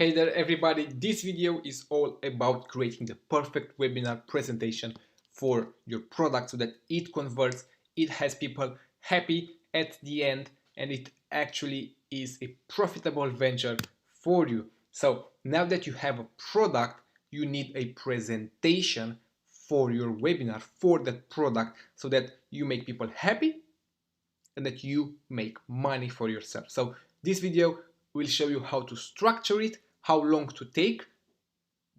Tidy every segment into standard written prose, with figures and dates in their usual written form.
Hey there everybody, this video is all about creating the perfect webinar presentation for your product so that it converts, it has people happy at the end, and it actually is a profitable venture for you. So now that you have a product, you need a presentation for your webinar for that product so that you make people happy and that you make money for yourself. So this video will show you how to structure it, how long to take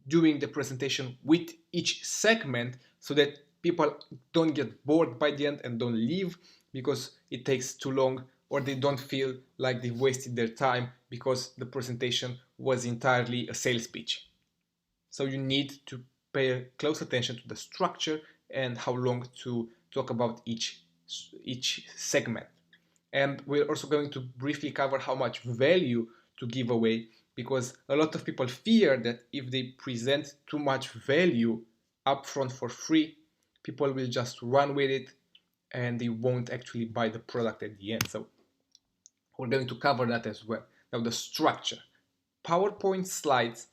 doing the presentation with each segment so that people don't get bored by the end and don't leave because it takes too long, or they don't feel like they wasted their time because the presentation was entirely a sales pitch. So you need to pay close attention to the structure and how long to talk about each segment. And we're also going to briefly cover how much value to give away, because a lot of people fear that if they present too much value upfront for free, people will just run with it and they won't actually buy the product at the end. So we're going to cover that as well. Now, the structure. PowerPoint slides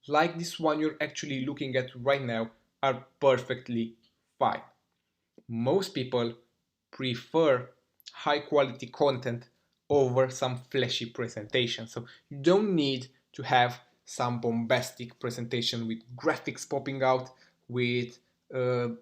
like this one you're actually looking at right now are perfectly fine. Most people prefer high quality content over some flashy presentation. So you don't need to have some bombastic presentation with graphics popping out, with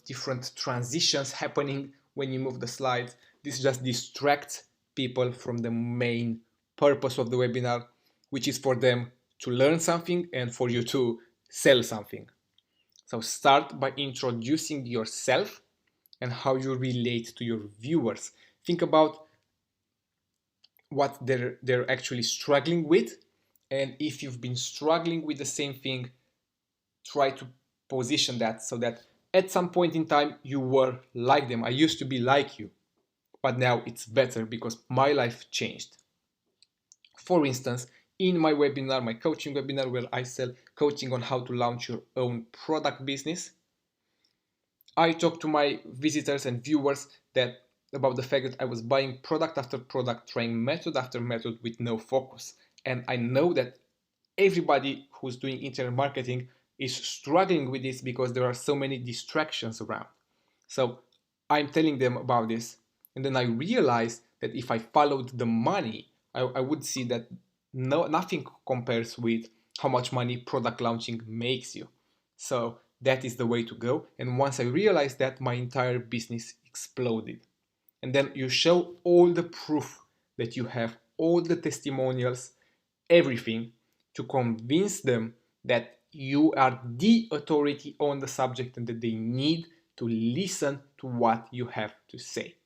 different transitions happening when you move the slides. This just distracts people from the main purpose of the webinar, which is for them to learn something and for you to sell something. So start by introducing yourself and how you relate to your viewers. Think about what they're actually struggling with, and if you've been struggling with the same thing, try to position that so that at some point in time you were like them. I used to be like you, but now it's better because my life changed. For instance, in my webinar, my coaching webinar, where I sell coaching on how to launch your own product business, I talk to my visitors and viewers about the fact that I was buying product after product, trying method after method with no focus. And I know that everybody who's doing internet marketing is struggling with this because there are so many distractions around. So I'm telling them about this, and then I realized that if I followed the money, I would see that nothing compares with how much money product launching makes you. So that is the way to go. And once I realized that, my entire business exploded. And then you show all the proof that you have, all the testimonials, everything, to convince them that you are the authority on the subject and that they need to listen to what you have to say.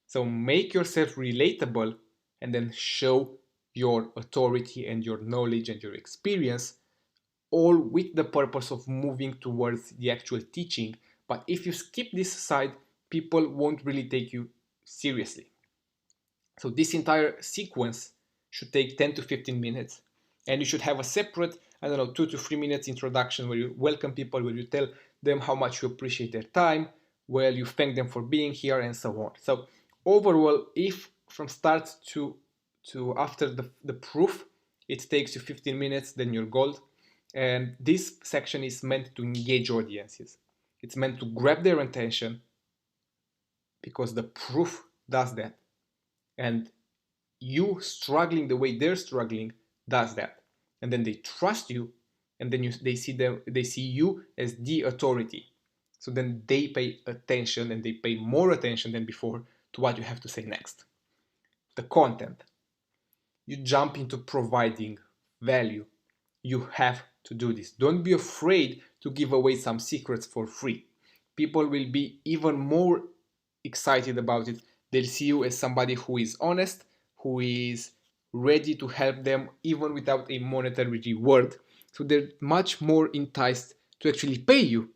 So make yourself relatable and then show your authority and your knowledge and your experience, all with the purpose of moving towards the actual teaching. But if you skip this side, people won't really take you seriously. So this entire sequence should take 10 to 15 minutes, and you should have a separate, 2 to 3 minutes introduction where you welcome people, where you tell them how much you appreciate their time, where you thank them for being here, and so on. So overall, if from start to after the proof, it takes you 15 minutes, then you're gold. And this section is meant to engage audiences. It's meant to grab their attention because the proof does that. And you struggling the way they're struggling does that. And then they trust you, and then they see you as the authority. So then they pay attention, and they pay more attention than before to what you have to say next. The content. You jump into providing value. You have to do this. Don't be afraid to give away some secrets for free. People will be even more excited about it. They'll see you as somebody who is honest, who is ready to help them even without a monetary reward. So they're much more enticed to actually pay you,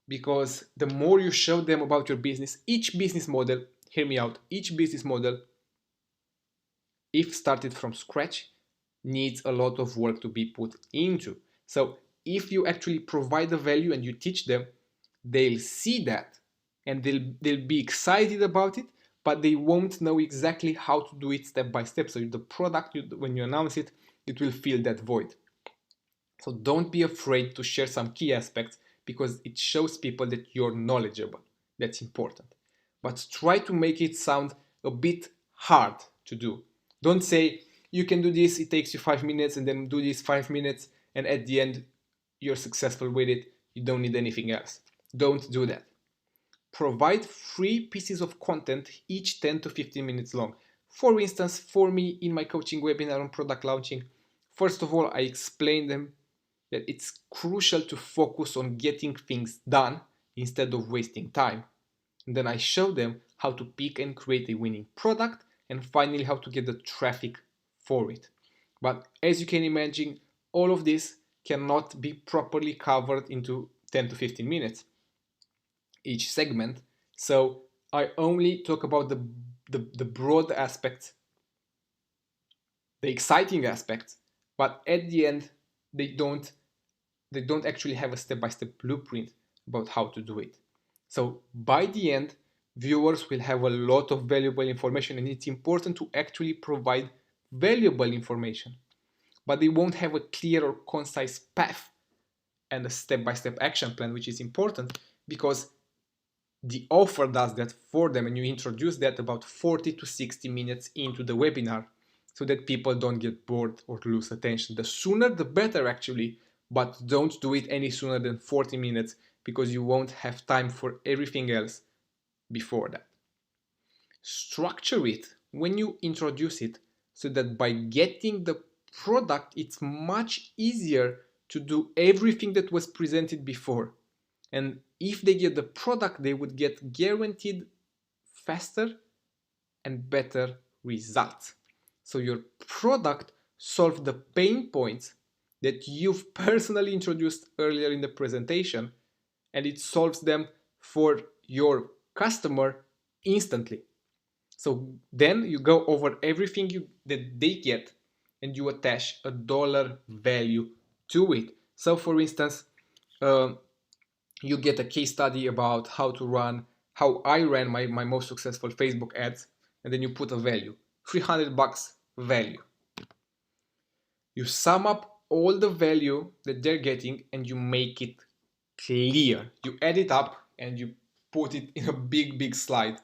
because the more you show them about your business, each business model, hear me out, each business model, if started from scratch, needs a lot of work to be put into. So if you actually provide the value and you teach them, they'll see that and they'll be excited about it, but they won't know exactly how to do it step by step. So the product, when you announce it, it will fill that void. So don't be afraid to share some key aspects because it shows people that you're knowledgeable. That's important. But try to make it sound a bit hard to do. Don't say you can do this, it takes you 5 minutes, and then do this 5 minutes, and at the end you're successful with it. You don't need anything else. Don't do that. Provide free pieces of content, each 10 to 15 minutes long. For instance, for me in my coaching webinar on product launching, first of all, I explain them that it's crucial to focus on getting things done instead of wasting time. And then I show them how to pick and create a winning product, and finally how to get the traffic for it. But as you can imagine, all of this cannot be properly covered into 10 to 15 minutes each segment. So I only talk about the broad aspects, the exciting aspects, but at the end they don't actually have a step-by-step blueprint about how to do it. So by the end, viewers will have a lot of valuable information, and it's important to actually provide valuable information, but they won't have a clear or concise path and a step-by-step action plan, which is important because the offer does that for them, and you introduce that about 40 to 60 minutes into the webinar so that people don't get bored or lose attention. The sooner the better actually, but don't do it any sooner than 40 minutes because you won't have time for everything else before that. Structure it when you introduce it so that by getting the product, it's much easier to do everything that was presented before. And if they get the product, they would get guaranteed faster and better results. So your product solves the pain points that you've personally introduced earlier in the presentation, and it solves them for your customer instantly. So then you go over everything that they get, and you attach a dollar value to it. So for instance, you get a case study about how I ran my most successful Facebook ads, and then you put a value, $300 value. You sum up all the value that they're getting and you make it clear. You add it up and you put it in a big slide.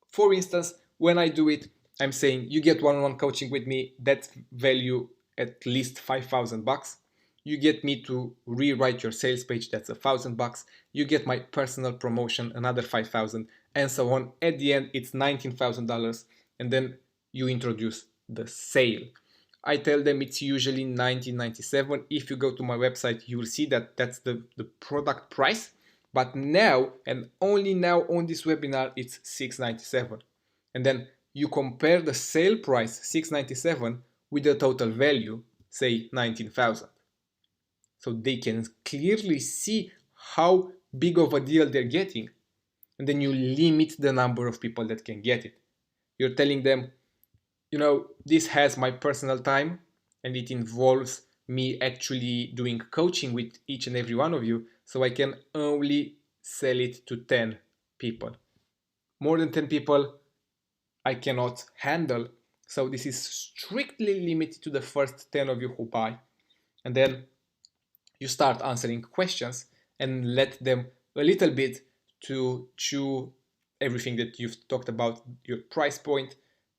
For instance, when I do it, I'm saying you get one-on-one coaching with me, that's value at least $5,000. You get me to rewrite your sales page, that's $1,000. You get my personal promotion, another $5,000, and so on. At the end, it's $19,000, and then you introduce the sale. I tell them it's usually $19.97. If you go to my website, you will see that that's the product price. But now, and only now on this webinar, it's $6.97. And then you compare the sale price, $6.97, with the total value, say $19,000. So they can clearly see how big of a deal they're getting. And then you limit the number of people that can get it. You're telling them, you know, this has my personal time and it involves me actually doing coaching with each and every one of you, so I can only sell it to 10 people. More than 10 people I cannot handle, so this is strictly limited to the first 10 of you who buy. And then you start answering questions and let them a little bit to chew everything that you've talked about, your price point,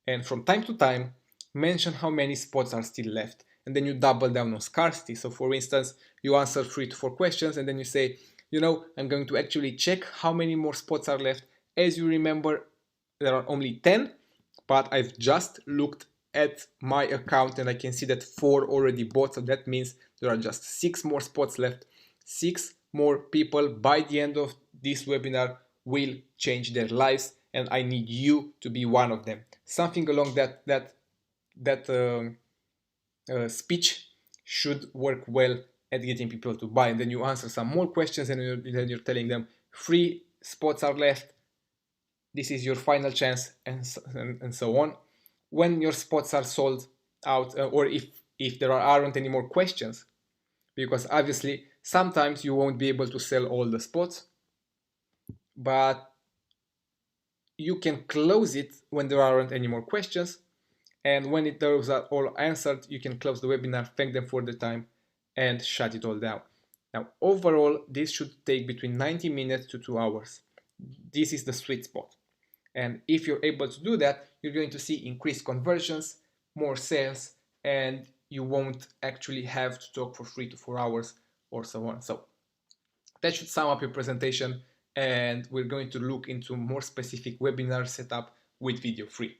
and from time to time mention how many spots are still left, and then you double down on scarcity. So for instance, you answer 3 to 4 questions and then you say, you know, I'm going to actually check how many more spots are left. As you remember, there are only 10, but I've just looked at my account and I can see that 4 already bought, so that means there are just 6 more spots left. 6 more people by the end of this webinar will change their lives, and I need you to be one of them. Something along that speech should work well at getting people to buy. And then you answer some more questions, and then you're telling them 3 spots are left. This is your final chance, and so on. When your spots are sold out, or if there aren't any more questions, because obviously sometimes you won't be able to sell all the spots, but you can close it when there aren't any more questions, and when those are all answered, you can close the webinar, thank them for the time, and shut it all down. Now, overall, this should take between 90 minutes to 2 hours. This is the sweet spot. And if you're able to do that, you're going to see increased conversions, more sales, and you won't actually have to talk for 3 to 4 hours or so on. So that should sum up your presentation, and we're going to look into more specific webinar setup with video free.